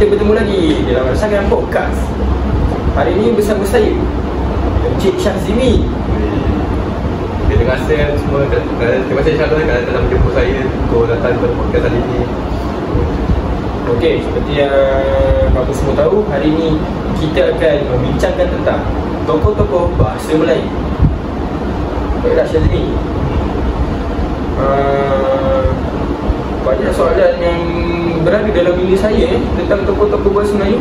Kita bertemu lagi dalam rancangan podcast. Hari ini bersama saya, Encik Syazimi. Terima kasih semua. Terima kasih Syazimi kerana telah menjemput saya untuk datang ke podcast hari ini. Okey, seperti yang kamu semua tahu, hari ini kita akan membincangkan tentang tokoh-tokoh bahasa Melayu. Baiklah Syazimi, banyak soalan yang berada dalam diri saya tentang tokoh-tokoh bahasa Melayu.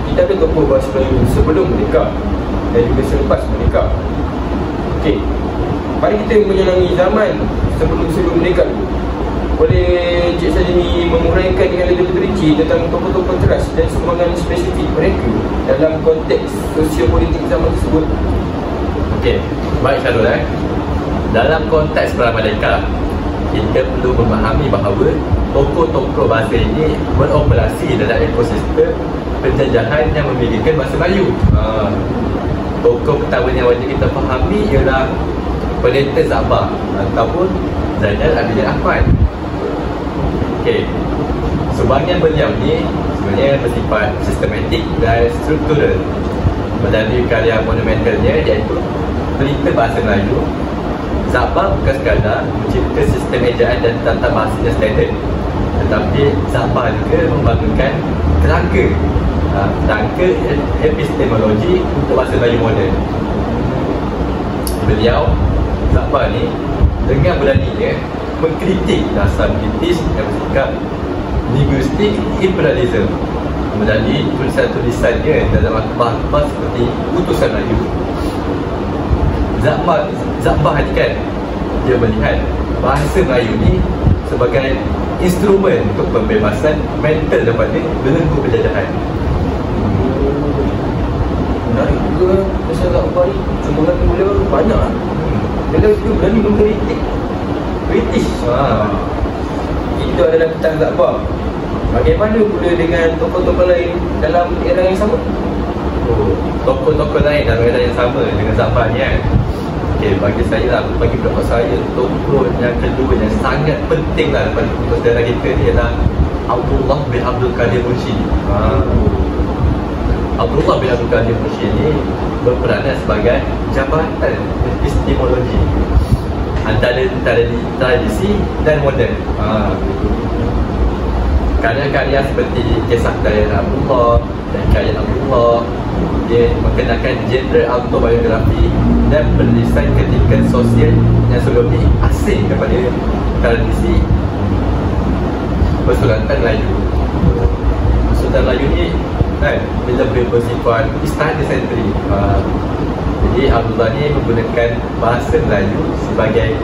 Kita ada tokoh bahasa Melayu sebelum merdeka dan juga selepas merdeka. Okey, mari kita menyenangi zaman sebelum merdeka dulu. Boleh Encik Syazimi menguraikan dengan lebih rinci tentang tokoh-tokoh teras dan sumbangan spesifik mereka dalam konteks sosiopolitik zaman tersebut? Okey, baik Syarul. Dalam konteks pra-merdeka, kita perlu memahami bahawa tokoh-tokoh bahasa ini beroperasi dalam ekosistem penjajahan yang memiliki bahasa Melayu. Tokoh pertama yang wajib kita fahami ialah Pendeta Zahbah ataupun Zainal Abidin Ahmad. Okey, sumbangan beliau ni sebenarnya bersifat sistematik dan struktural melalui karya monumentalnya iaitu Pelita Bahasa Melayu. Zahbah bukan sekadar mencipta sistem ejaan dan tata bahasa yang standard, tetapi Zahbah juga membangunkan kerangka epistemologi untuk bahasa Melayu moden. Beliau, Zahbah ni, dengan beraninya mengkritik dasar British yang bersikap linguistik imperialism melalui tulisan-tulisannya dalam akhbar-akhbar seperti Utusan Melayu. Zahbah ni kan, dia melihat bahasa Melayu ni sebagai instrumen untuk pembebasan mental daripada belenggu penjajahan. Menarik juga pasal Zahbah ni, sumbangan beliau banyak. Beliau juga berani mengkritik British. Itu adalah tentang Zahbah. Bagaimana pula dengan tokoh-tokoh lain dalam era yang sama? Tokoh-tokoh lain dalam era yang sama dengan Zahbah ni kan. Okay, bagi saya lah, bagi pendapat saya, tokoh yang kedua yang sangat penting lah pada sejarah kita ni ialah Abdullah bin Abdul Qadir Munshidi. Abdullah bin Abdul Qadir Munshidi ni berperanan sebagai jabatan epistemologi antara tradisi dan moden. Karya-karya seperti Kisah Karya Abdullah dan Karya Abdullah, dia mengenakan genre autobiografi dan penulisan kritikan sosial yang sebelum ini asing kepada tradisi persulatan Melayu. Persulatan Melayu ni kan, bila bersifat istana sentri. Jadi Abdullah ni menggunakan bahasa Melayu sebagai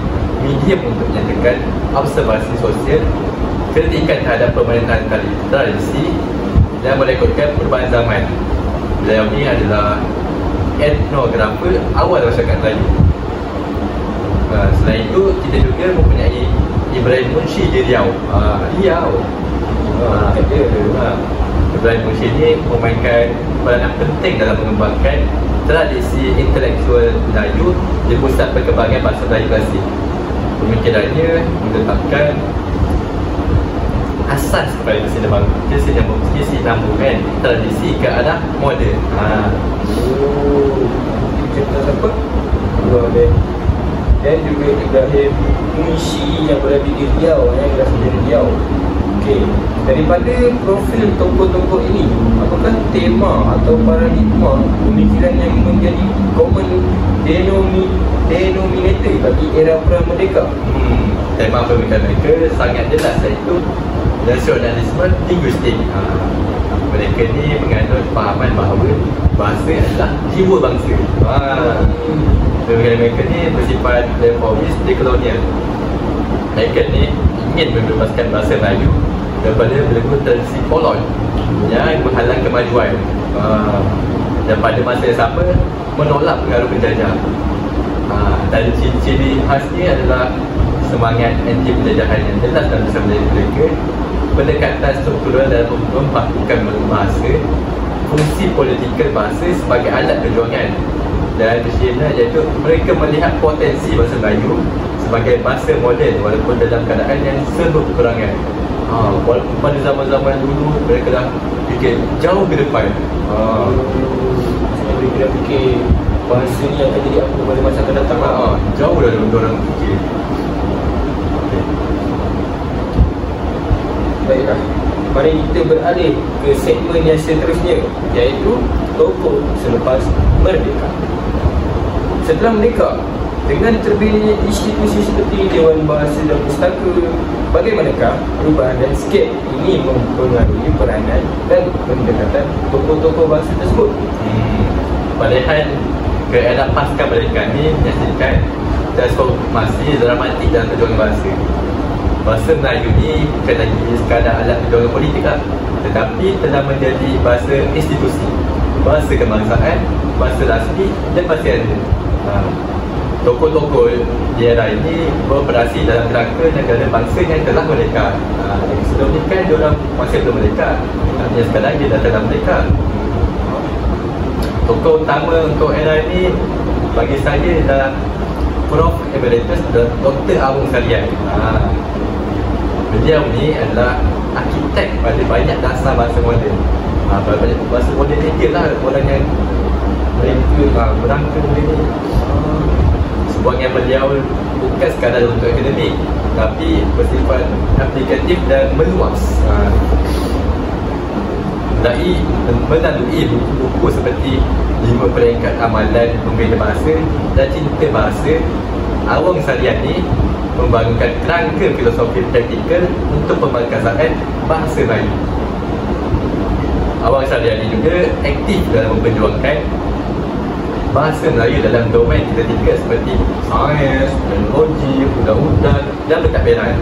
medium untuk menyatakan observasi sosial, kritikan terhadap pemerintahan tradisi dan merekodkan perubahan zaman. Beliau ni adalah etnografer awal masyarakat Melayu. Selain itu, kita juga mempunyai Ibrahim Munshi di Riau. Ibrahim Munshi ni memainkan peranan penting dalam mengembangkan tradisi intelektual Melayu di pusat perkembangan bahasa Melayu klasik. Pemikirannya menetapkan asas kepada kesinambungan tradisi ke arah moden. Cerita siapa? Dan juga Ibrahim Munshi yang berada di Riau, yang berasal dari Riau. Okey, daripada profil tokoh-tokoh ini, apakah tema atau paradigma pemikiran yang menjadi common denominator bagi era pra-merdeka? Tema pemikiran mereka sangat jelas, iaitu nasionalisme linguistik. Mereka ni menganut fahaman bahawa bahasa adalah jiwa bangsa. Pemikiran mereka ni bersifat reformis dekolonial. Mereka ni ingin membebaskan bahasa Melayu daripada belenggu tradisi kolon yang menghalang kemajuan, dan pada masa yang sama menolak pengaruh penjajah. Dan ciri-ciri khasnya adalah semangat anti penjajahan yang jelas dalam sebenarnya mereka, pendekatan struktural dalam membakukan bahasa, fungsi politikal bahasa sebagai alat perjuangan, dan kesiannya iaitu mereka melihat potensi bahasa Melayu sebagai bahasa moden walaupun dalam keadaan yang serba kekurangan. Walaupun pada zaman-zaman dulu mereka dah fikir jauh ke depan. Mereka dah fikir bahasa ni akan jadi apa pada masa akan datang lah. Jauh dah orang fikir. Okay. Baiklah, mari kita beralih ke segmen yang seterusnya, iaitu tokoh selepas merdeka. Setelah merdeka, dengan terbitnya institusi seperti Dewan Bahasa dan Pustaka, bagaimanakah perubahan landscape ini mempengaruhi peranan dan pendekatan tokoh-tokoh bahasa tersebut? Padahal keadaan pasca merdeka ni menyaksikan transformasi dramatik dalam perjuangan bahasa. Bahasa Melayu ni bukan lagi sekadar alat perjuangan politik lah, tetapi telah menjadi bahasa institusi, bahasa kebangsaan, bahasa rasmi dan bahasa adat. Tokoh-tokoh di era ini beroperasi dalam kerangka negara bangsa yang telah merdeka. Sebelum ni kan diorang masih belum merdeka, artinya sekarang dia dah telah merdeka. Tokoh utama untuk era ini bagi saya adalah Prof. Emeritus Dr. Awang Sarian. Beliau ni adalah arkitek pada banyak dasar bahasa moden. Banyak bahasa moden ni dia lah orang yang merangka benda ni. Sebuah yang beliau bukan sekadar untuk akademik, tapi bersifat aplikatif dan meluas. Melalui buku-buku seperti 5 Peringkat Amalan Membina Bahasa dan Cinta Bahasa, Awang Sarian ni membangunkan kerangka filosofi praktikal untuk pemangkasaan bahasa Melayu. Awang Sarian ni juga aktif dalam memperjuangkan bahasa Melayu dalam domain tiga-tiga seperti sains, teknologi, undang-undang dan pentadbiran.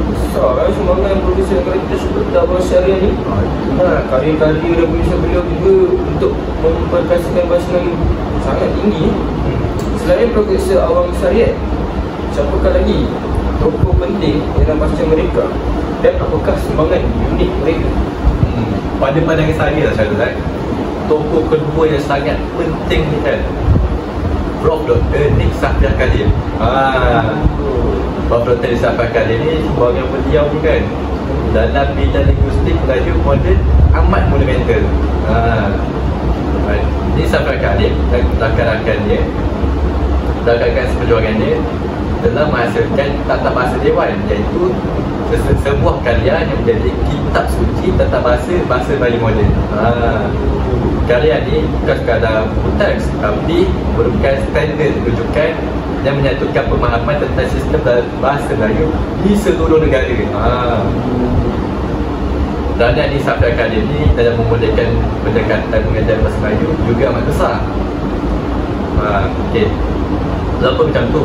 Besar sumbangan Profesor Emeritus Dr. Awang Sarian ni. Karya-karya dan tulisan beliau juga untuk memperkasakan bahasa Melayu sangat tinggi. Selain Profesor Awang Sarian, siapakah lagi tokoh penting dalam pasca merdeka dan apakah sumbangan unik mereka? Pada pandangan saya lah Syarul, tokoh kedua yang sangat penting ni kan Prof. Dr. Nik Safiah Khalil. Prof. Dr. Nik Safiah Khalil ni sebagai beliau ni kan dalam bidang linguistik Melayu moden amat monumental. Nik Safiah Khalil dan rakan-rakan dia, rakan-rakan seperjuangan dia telah menghasilkan tata bahasa dewan, iaitu sebuah karya yang menjadi kitab suci tata bahasa Melayu moden. Karya ni bukan sekadar teks, tapi merupakan standard rujukan yang menyatukan pemahaman tentang sistem bahasa Melayu di seluruh negara. Peranan Nik Safiah Khalil ni dalam memudahkan pendekatan pengajaran bahasa Melayu juga amat besar. Okey. Walaupun macam tu,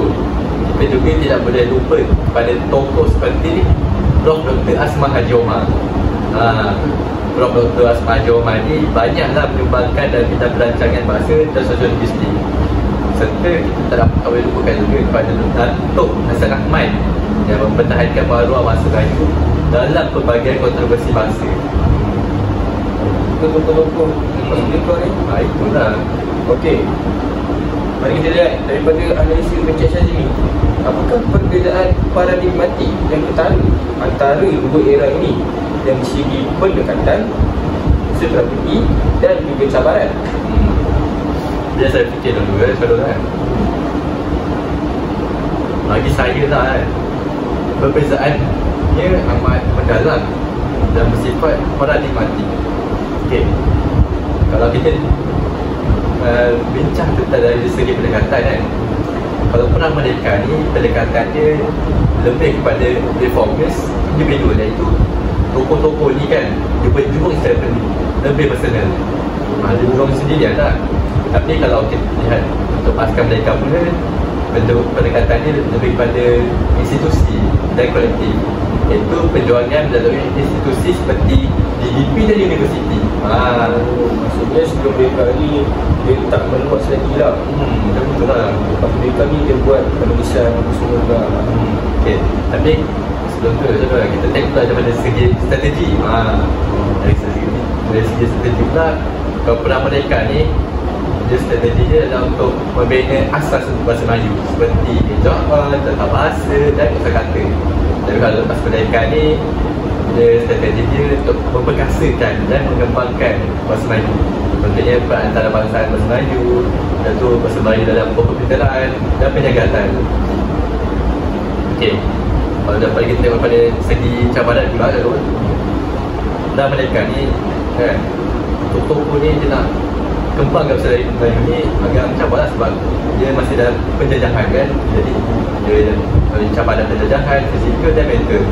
kita juga tidak boleh lupa pada tokoh seperti Prof. Dr. Asma Haji Omar. Prof. Dr. Asma Haji Omar ni banyaklah menyumbangkan dalam bidang perancangan bahasa dan sosiolinguistik. Serta kita tak dapat boleh lupakan juga kepada Datuk Hassan Ahmad yang mempertahankan maruah bahasa Melayu dalam pelbagai kontroversi bahasa. Tokoh-tokoh merdeka ni? Itulah. Okey, mari kita lihat daripada analisis Encik Syazmi, apakah perbezaan paradigmatik yang ketara antara dua era ini dari segi pendekatan, strategi dan juga cabaran? Biar saya fikir dulu Syarul kan. Bagi saya lah perbezaannya amat mendalam dan bersifat paradigmatik. Okey, kalau kita bincang tentang dari segi pendekatan kan, kalau perang merdeka ni pendekatan dia lebih kepada reformis individual, iaitu tokoh-tokoh ni kan dia berjuang secara lebih personal. Dia berjuang sendirian tak. Tapi kalau kita lihat untuk pasca merdeka pula, bentuk pendekatan dia lebih kepada institusi dan kolektif, iaitu perjuangan melalui institusi seperti DDP dan universiti. Maksudnya sebelum mereka ni dia tak meluas lagi lah. Betul lah. Lepas mereka ni dia buat penulisan semua juga. Okay. Tapi sebelum tu kita tengok daripada segi strategi. Dari segi strategi pula, kalau perang merdeka ni dia strategi dia adalah untuk membina asas untuk bahasa Melayu seperti ejaan, tata bahasa dan kata-kata. Tapi kalau lepas pendidikan ni, dia strategi dia untuk memperkasakan dan mengembangkan bahasa Melayu. Contohnya perantarabangsa bahasa Melayu, dan tu bahasa Melayu dalam perkomputeran dan penjagaan. Okey, kalau dapat kita tengok pada segi cabaran pula tu, dalam pendidikan ni kan, tokoh ni dia nak kembangkan bahasa Melayu ni agak mencabar lah, sebab dia masih dalam penjajahan kan. Jadi dia cabaran penjajahan fizikal dan mental.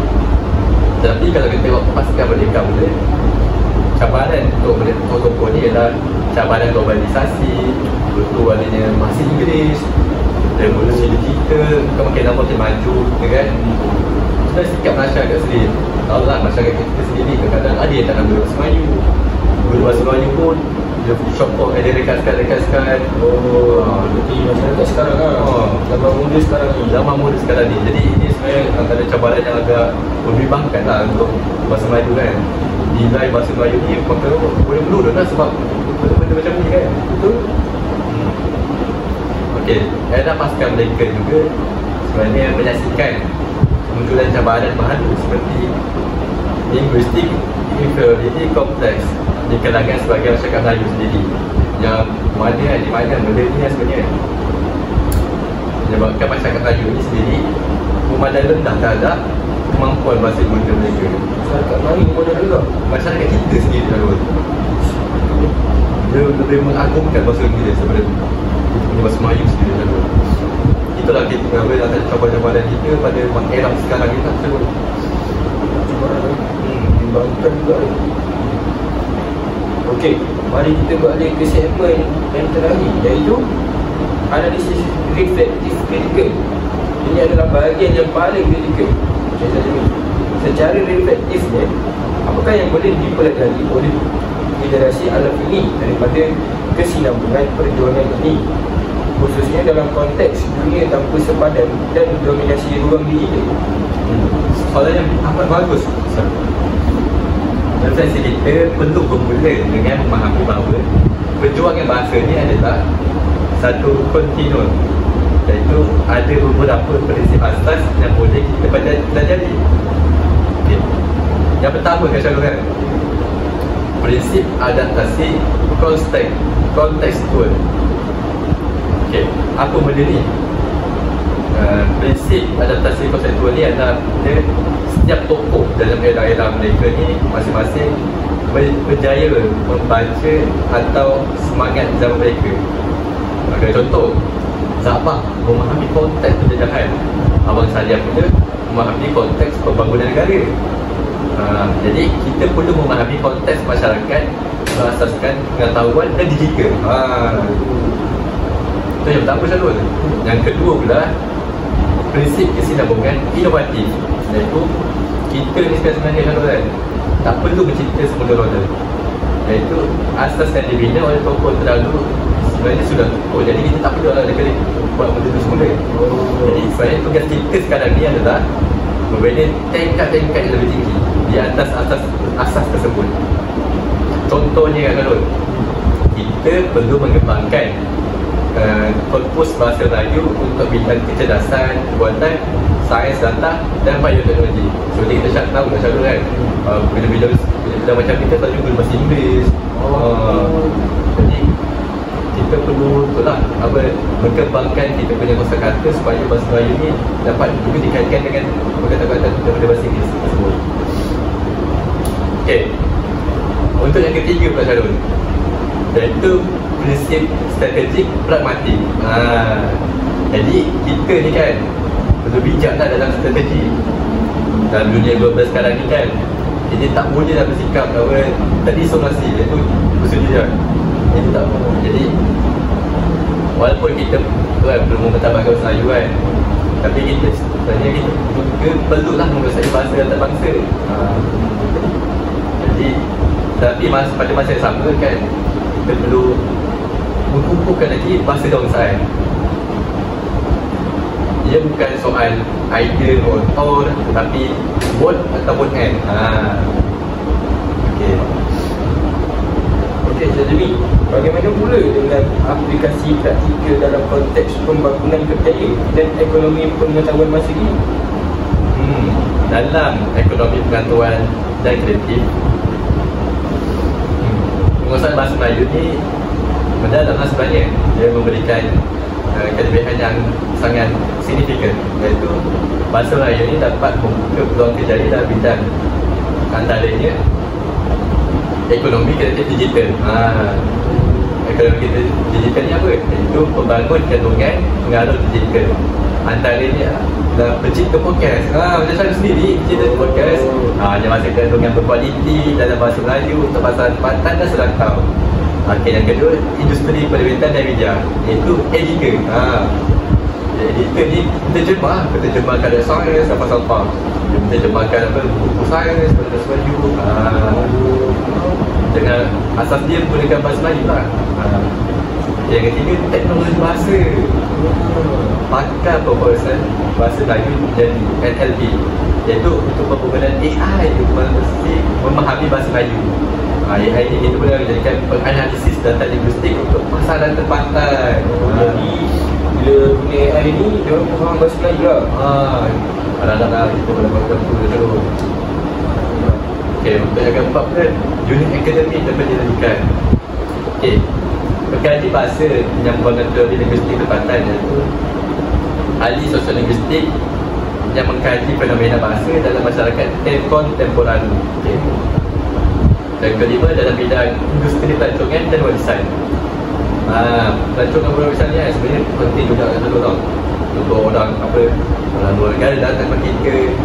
Tapi kalau kita tengok pasca merdeka pula, cabaran untuk tokoh ni ialah cabaran globalisasi, betul adanya masih Inggeris, revolusi digital, makin lama makin maju, kan? Sebenarnya sikap masyarakat sendiri, tahu lah masyarakat kita sendiri kadang-kadang ada yang tak nak guru bahasa Melayu. Guru bahasa Melayu pun dia syokok, ada rekas-rekas. Berarti masyarakat sekarang lah, zaman muda sekarang ni. Zaman muda sekarang ni. Jadi ini sebenarnya ada cabaran yang agak membimbangkan lah untuk bahasa Melayu kan. Nilai bahasa Melayu ni maka boleh menurun lah sebab benda-benda macam ni kan. Betul? Okey, era pasca merdeka juga sebenarnya menyaksikan kemunculan cabaran baru seperti linguistik inferiority complex di kalangan sebagai masyarakat Melayu sendiri, yang di mana benda ni sebenarnya menyebabkan masyarakat Melayu ni sendiri memandang rendah terhadap kemampuan bahasa ibunda mereka. Masyarakat Melayu memandang rendah? Masyarakat kita sendiri lalu dia lebih mengagumkan bahasa kita sebenarnya kita punya bahasa Melayu sendiri lalu. Itulah kita mengambil antara cabaran-cabaran kita pada era sekarang ni tak betul. Bimbangkan juga. Okey, mari kita beralih ke segmen yang terakhir, iaitu analisis reflektif kritikal. Ini adalah bahagian yang paling kritikal. Secara reflektifnya, apakah yang boleh dipelajari oleh generasi alam ini daripada kesinambungan perjuangan ini, khususnya dalam konteks dunia tanpa sepadan dan dominasi ruang digital? Soalan yang amat bagus. Dan saya kita perlu bermula dengan memahami bahawa perjuangan bahasa ni adalah satu kontinuen, iaitu ada beberapa prinsip asas yang boleh kita pelajari. Okay. Yang pertama kan, prinsip adaptasi kontekstual. Okay. Apa benda ni? Prinsip adaptasi kontekstual ni adalah setiap tokoh dalam era-era mereka ni masing-masing berjaya membaca atau semangat zaman mereka. Okay, contoh, Sabah memahami konteks penjajahan, Abang Sadia pula memahami konteks pembangunan negara. Jadi kita perlu memahami konteks masyarakat berasaskan pengetahuan dan digital. Itu yang pertama Syarul. Yang kedua pula, prinsip kesinambungan inovatif, iaitu kita ni sebenarnya kan, tak perlu mencipta semula roda, iaitu asas yang dibina oleh tokoh terdahulu sebenarnya sudah cukup. Jadi kita tak perlu ada kali buat benda tu semula. Jadi sebenarnya tugas kita sekarang ni adalah membina tingkat-tingkat yang lebih tinggi di atas asas tersebut. Contohnya kan, kita perlu mengembangkan korpus bahasa Melayu untuk bidang kecerdasan, buatan, sains data dan bioteknologi. Seperti kita tahu kan, bila-bila macam kita perlu guna bahasa Inggeris. Jadi kita perlu mengembangkan kita punya kosakata supaya bahasa Melayu ni dapat juga dikaitkan dengan perkataan daripada bahasa Inggeris tersebut. Okey. Untuk yang ketiga pula Syarul, iaitu prinsip strategik pragmatik. Jadi kita ni kan perlu bijaklah dalam strategi dalam dunia global sekarang ni kan. Jadi tak boleh lah bersikap terisolasi, iaitu bersedia. Jadi tak boleh. Jadi walaupun kita belum mengetambahkan bahasa Melayu kan, tapi kita sebenarnya kita juga perlulah menguasai bahasa antarabangsa. Jadi tapi pada masa yang sama kan, kita perlu mengukuhkan lagi bahasa kebangsaan. Ia bukan soal idea or tetapi both ataupun and. Okey, jadi bagaimana pula dengan aplikasi praktikal dalam konteks pembangunan kerjaya dan ekonomi pengetahuan masa kini? dalam ekonomi pengetahuan dan kreatif, penguasaan bahasa Melayu ni mendalamlah sebenarnya. Dia memberikan kelebihan yang sangat signifikan, iaitu bahasa Melayu ni dapat membuka peluang kerjaya dalam bidang antaranya ekonomi kreatif digital. Ekonomi digital ni apa? Iaitu membangun kandungan pengaruh digital. Antaranya pencipta podcast. Macam saya sendiri pencipta podcast. Dia masuk kandungan berkualiti dalam bahasa Melayu untuk pasaran tempatan dan serantau. Okey, yang kedua, industri penerbitan dan media, iaitu editor. Editor ni penterjemah karya sains sampah-sampah. Dia penterjemahkan buku sains pada bahasa Melayu. Dengan asas dia menggunakan bahasa Melayu lah. Yang ketiga, teknologi bahasa. Pakar pembahasan bahasa Melayu dan NLP, iaitu untuk penggunaan AI untuk memahami bahasa Melayu. AI ini kita boleh menjadikan penganalisis data linguistik untuk pasaran tempatan. Jadi bila guna AI ni, dia orang faham bahasa Melayu lah. Kadang-kadang kita boleh buat dulu. Okey, untuk yang keempat pula, unit akademik dapat dilakukan. Okey, pengkaji bahasa yang membangun teori linguistik tempatan, iaitu ahli sosiolinguistik yang mengkaji fenomena bahasa dalam masyarakat kontemporer. Okay. Dan kelima, dalam bidang industri pelancongan dan warisan. Pelancongan dan warisan ni sebenarnya penting juga tau. Untuk orang luar negara datang ke kita,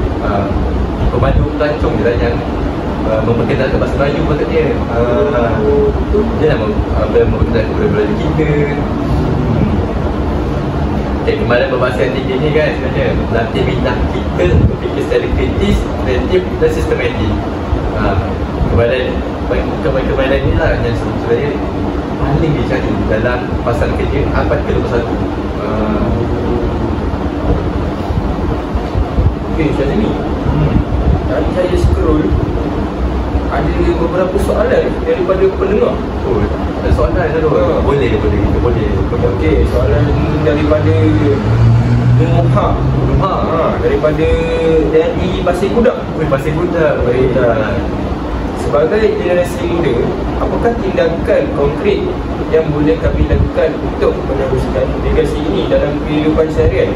pemandu pelancong dia yang memperkenalkan bahasa Melayu maksudnya. Dia nak memperkenalkan budaya kita. Kemahiran berbahasa yang tinggi ni kan sebenarnya melatih minat kita untuk fikir secara kritis, kreatif dan sistematik. Kemahiran ni lah yang sebenarnya paling dicari dalam pasaran kerja abad ke-21. Okey, macam ni. Tadi saya scroll, ada beberapa soalan daripada pendengar. Ada soalan tu. Boleh. Okey, soalan daripada Nuha. Daripada dari Pasir Kudak. Pasir Kudak. Sebagai generasi muda, apakah tindakan konkret yang boleh kami lakukan untuk meneruskan legasi ini dalam kehidupan seharian?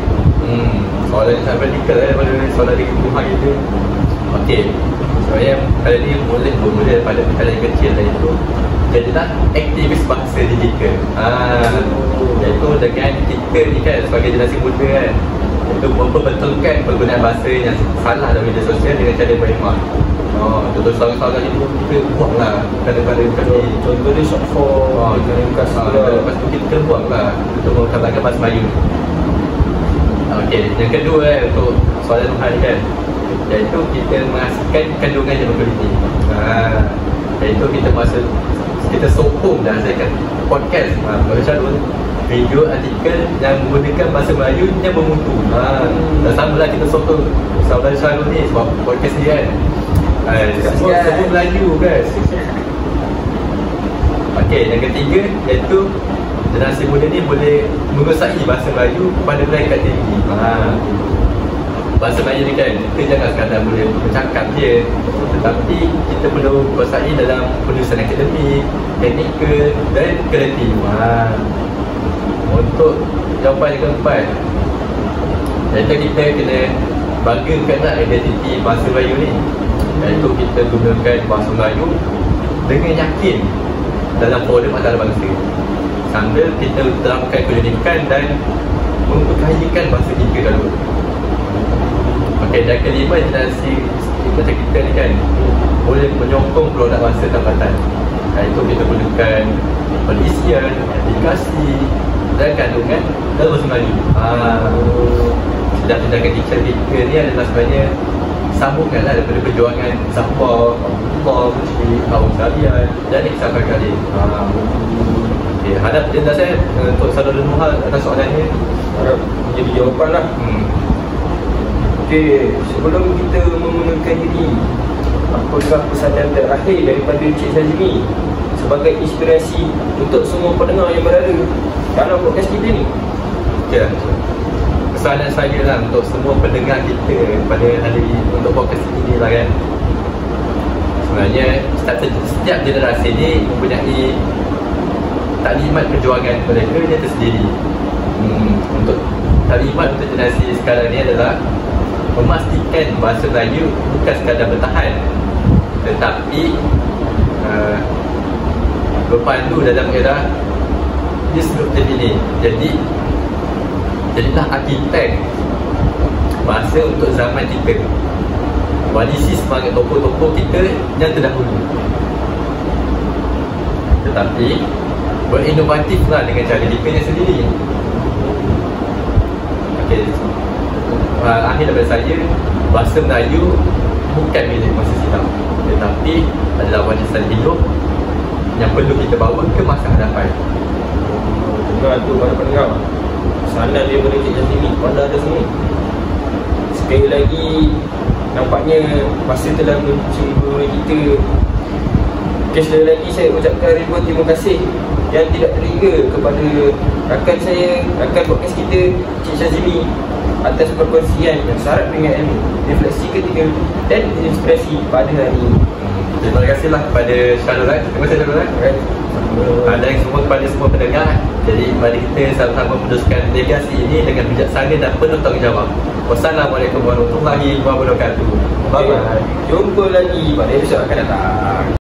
Soalan yang sangat radikal daripada soalan dari Nuha itu. Okey, sebenarnya kali ni boleh bermula daripada perkara yang kecil, iaitu jadilah aktivis bahasa digital. Iaitu dengan kita ni kan sebagai generasi muda kan, iaitu memperbetulkan penggunaan bahasa yang salah dalam media sosial dengan cara yang berhikmat. Contoh soalan-soalan itu kita buanglah kadang-kadang contoh dia short form, lepas tu kita buanglah untuk mengkabarkan bahasa Melayu. Okey, yang kedua untuk soalan Nuhan ni kan, iaitu kita menghasilkan kandungan yang berkualiti. Iaitu kita sokong dan hasilkan podcast, macam video artikel yang menggunakan bahasa Melayu yang bermutu. Dan samalah kita sokong saudara Syarul ni sebab podcast ni kan semua Melayu kan. Okey, yang ketiga iaitu generasi muda ni boleh menguasai bahasa Melayu pada peringkat tinggi. Bahasa Melayu ni kan, kita jangan sekadar boleh bercakap je, tetapi kita perlu menguasai dalam penulisan akademik, teknikal dan kreatif. Untuk jawapan yang keempat, iaitu kita kena banggakanlah identiti bahasa Melayu ni, iaitu kita gunakan bahasa Melayu dengan yakin dalam forum antarabangsa, sambil kita terapkan keunikan dan memperkayakan bahasa kita dahulu. Okey, dan kelima, generasi macam kita ni kan boleh menyokong produk bahasa tempatan, iaitu kita gunakan perisian, aplikasi dan kandungan dalam bahasa Melayu. Dan tindakan digital kita ni adalah sebenarnya sambunganlah daripada perjuangan Zahra, Abdullah, Awang Salian dan Ikhsan Kali. Okay, hadap tindak saya untuk saudara Nuhal atas soalan ni, harap menjadi jawapan lah. Okey, sebelum kita menggunakan diri, apakah pesanan terakhir daripada Cik Syazmi sebagai inspirasi untuk semua pendengar yang berada dalam podcast kita ni? Okay, Pesanan saya lah untuk semua pendengar kita pada hari untuk podcast ini lah kan, sebenarnya setiap generasi ni mempunyai taklimat perjuangan mereka dia tersendiri. Untuk taklimat untuk generasi sekarang ni adalah memastikan bahasa Melayu bukan sekadar bertahan, tetapi berpandu dalam era disruptif ini. Jadilah arkitek bahasa untuk zaman kita, warisi semangat tokoh-tokoh kita yang terdahulu, tetapi berinovatiflah dengan cara kita yang sendiri. Okay, akhir daripada saya, bahasa Melayu bukan milik masa silam, tetapi adalah warisan hidup yang perlu kita bawa ke masa hadapan. Dengar tu para pendengar, pesanan daripada Cik Jazimi pada ada semua. Sekali lagi, nampaknya masa telah menjumpai kita. Okay, sekali lagi saya ucapkan ribuan terima kasih yang tidak terhingga kepada rakan saya, rakan podcast kita Cik Jazimi, atas perkongsian yang syarat dengan ilmu, refleksi ketika dan inspirasi pada hari ini. Terima kasihlah kepada Syarul. Terima kasih Syarul. Dan semua kepada semua pendengar. Jadi mari kita sama-sama meneruskan legasi ini dengan bijaksana dan penuh tanggungjawab. Wassalamualaikum warahmatullahi wabarakatuh. Bye bye. Jumpa lagi pada episod akan datang.